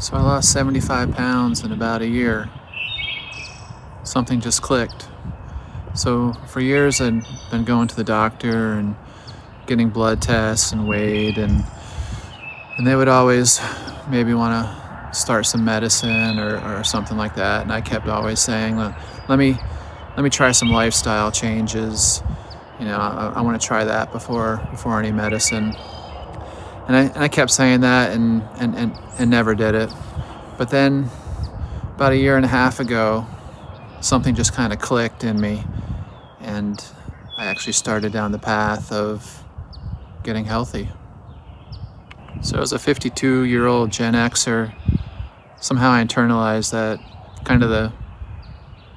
So I lost 75 pounds in about a year. Something just clicked. So for years I'd been going to the doctor and getting blood tests and weighed, and they would always maybe want to start some medicine or something like that. And I kept always saying, let me try some lifestyle changes. I want to try that before any medicine. And I kept saying that and never did it. But then about a year and a half ago, something just kind of clicked in me, and I actually started down the path of getting healthy. So as a 52-year-old Gen Xer, somehow I internalized that I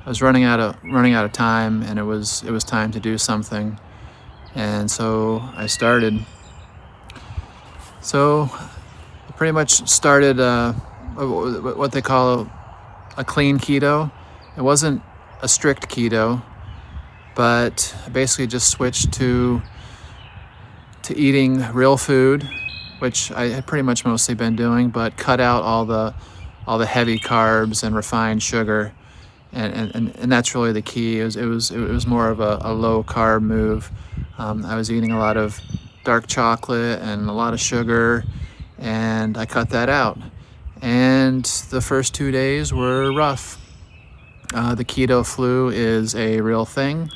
was running out of time, and it was time to do something. And so I started. So I pretty much started what they call a clean keto. It wasn't a strict keto, but I basically just switched to eating real food, which I had pretty much mostly been doing, but cut out all the heavy carbs and refined sugar, and that's really the key. It was more of a low carb move. I was eating a lot of dark chocolate and a lot of sugar, and I cut that out. And the first 2 days were rough. The keto flu is a real thing,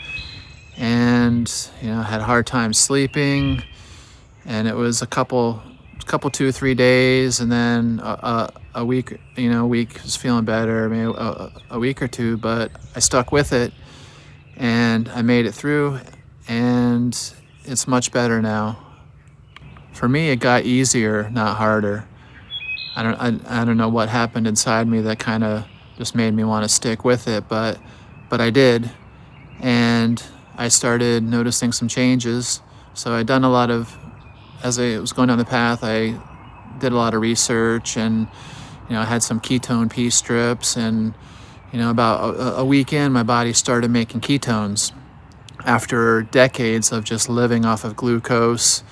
and I had a hard time sleeping, and it was a couple 2-3 days, and then a week was feeling better, maybe a week or two, but I stuck with it and I made it through, and it's much better now. For me, it got easier, not harder. I don't know what happened inside me that kind of just made me want to stick with it, but I did, and I started noticing some changes. So I'd done a lot of, as I was going down the path, I did a lot of research, and I had some ketone pea strips, and about a week in, my body started making ketones after decades of just living off of glucose,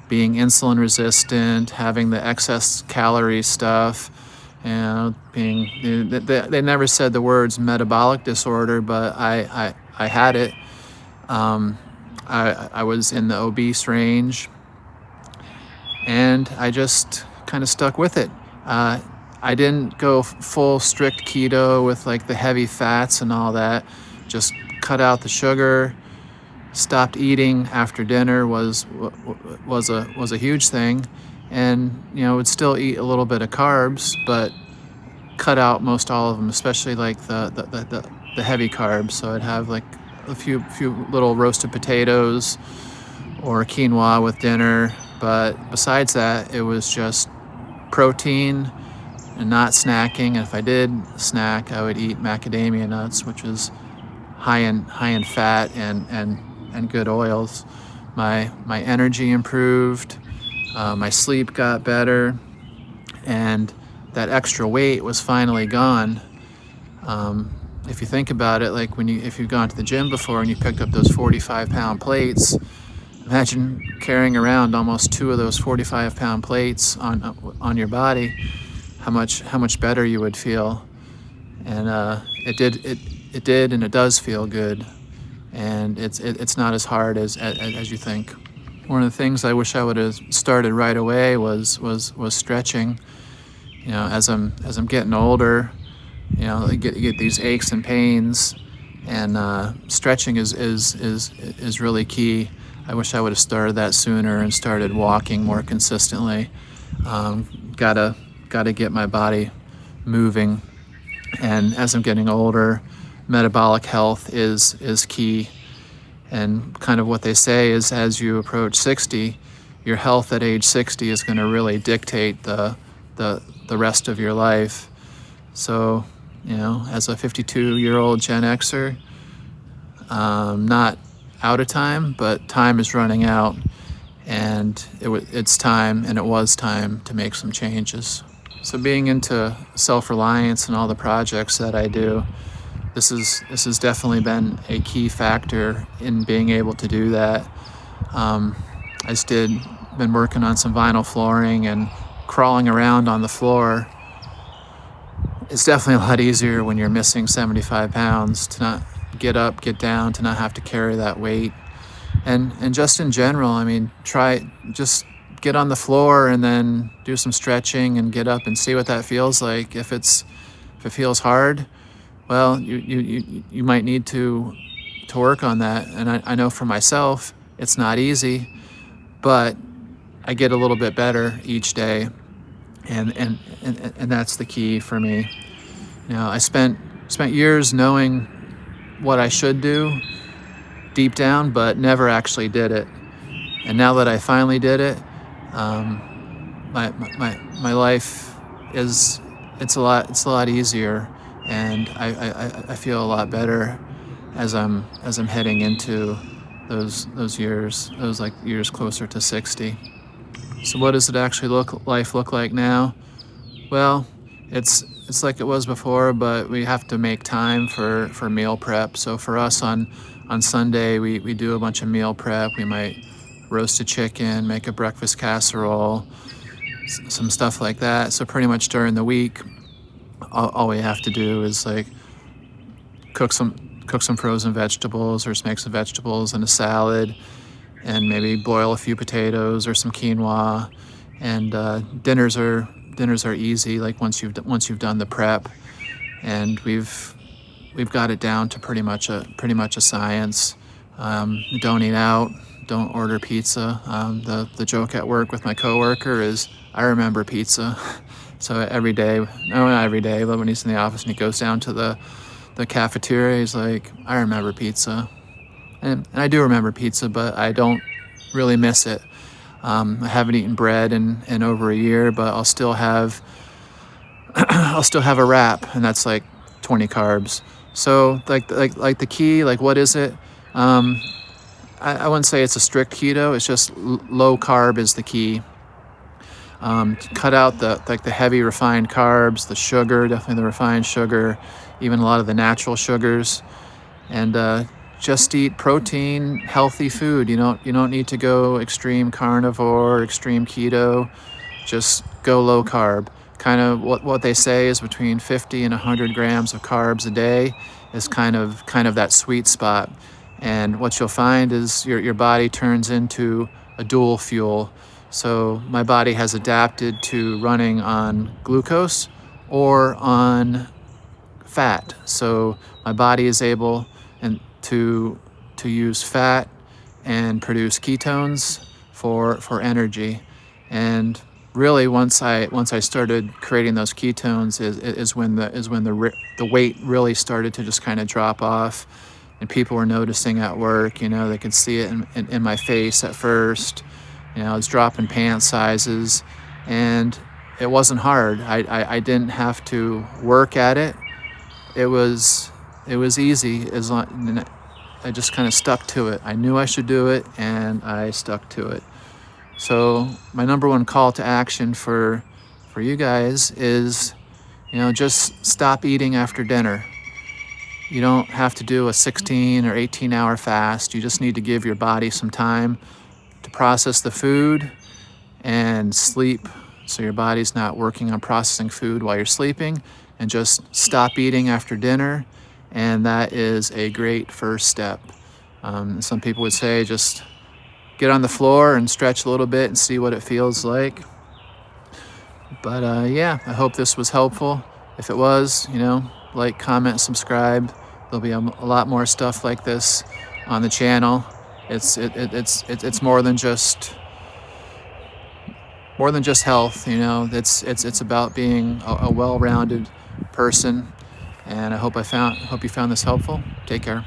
being insulin resistant, having the excess calorie stuff, they never said the words metabolic disorder, but I had it. I was in the obese range, and I just kind of stuck with it. I didn't go full strict keto with like the heavy fats and all that. Just cut out the sugar. Stopped eating after dinner was a huge thing, and would still eat a little bit of carbs, but cut out most all of them, especially like the heavy carbs. So I'd have like a few little roasted potatoes or quinoa with dinner, but besides that, it was just protein and not snacking. And if I did snack, I would eat macadamia nuts, which is high in fat and good oils. My energy improved, my sleep got better, and that extra weight was finally gone. If you think about it, like if you've gone to the gym before and you picked up those 45-pound plates, imagine carrying around almost 2 of those 45-pound plates on your body. How much better you would feel. And it did, and it does feel good. And it's not as hard as you think. One of the things I wish I would have started right away was stretching. As I'm getting older, I get these aches and pains, and stretching is really key. I wish I would have started that sooner and started walking more consistently. Gotta get my body moving. And as I'm getting older, metabolic health is key. And kind of what they say is, as you approach 60, your health at age 60 is going to really dictate the rest of your life. So, as a 52-year-old Gen Xer, not out of time, but time is running out, and it's time, and it was time to make some changes. So being into self-reliance and all the projects that I do, this has definitely been a key factor in being able to do that. Been working on some vinyl flooring and crawling around on the floor It's definitely a lot easier when you're missing 75 pounds to not get up, get down, to not have to carry that weight. And just in general, I mean, just get on the floor and then do some stretching and get up and see what that feels like. If it feels hard, well, you might need to work on that. And I know for myself, it's not easy, but I get a little bit better each day. And that's the key for me. I spent years knowing what I should do deep down, but never actually did it. And now that I finally did it, my life it's a lot easier, and I feel a lot better as I'm heading into those years closer to 60. So what does it actually look like now? Well, it's like it was before, but we have to make time for meal prep. So for us on Sunday, we do a bunch of meal prep. We might roast a chicken, make a breakfast casserole, some stuff like that. So pretty much during the week, all we have to do is like cook some frozen vegetables, or just make some vegetables and a salad, and maybe boil a few potatoes or some quinoa. And dinners are easy, like once you've done the prep, and we've got it down to pretty much a science. Don't eat out, don't order pizza. The joke at work with my coworker is, I remember pizza. So every day, no, not every day, but when he's in the office and he goes down to the cafeteria, he's like, I remember pizza. And I do remember pizza, but I don't really miss it. I haven't eaten bread in over a year, but I'll still have a wrap, and that's like 20 carbs. So like the key, like what is it? I wouldn't say it's a strict keto. It's just low carb is the key. Cut out the heavy refined carbs, the sugar, definitely the refined sugar, even a lot of the natural sugars, and just eat protein, healthy food. You don't need to go extreme carnivore, extreme keto. Just go low carb. Kind of what they say is between 50 and 100 grams of carbs a day is kind of that sweet spot. And what you'll find is your body turns into a dual fuel. So my body has adapted to running on glucose or on fat. So my body is able to use fat and produce ketones for energy. And really, once I started creating those ketones is when the weight really started to just kind of drop off, and people were noticing at work. They could see it in my face at first. I was dropping pant sizes, and it wasn't hard. I didn't have to work at it. It was easy, as long I just kind of stuck to it. I knew I should do it, and I stuck to it. So my number one call to action for you guys is, just stop eating after dinner. You don't have to do a 16 or 18 hour fast. You just need to give your body some time to process the food and sleep, so your body's not working on processing food while you're sleeping, and just stop eating after dinner. And that is a great first step. Some people would say just get on the floor and stretch a little bit and see what it feels like. But yeah, I hope this was helpful. If it was, like, comment, subscribe. There'll be a lot more stuff like this on the channel. It's more than just health. It's about being a well-rounded person. And I hope you found this helpful. Take care.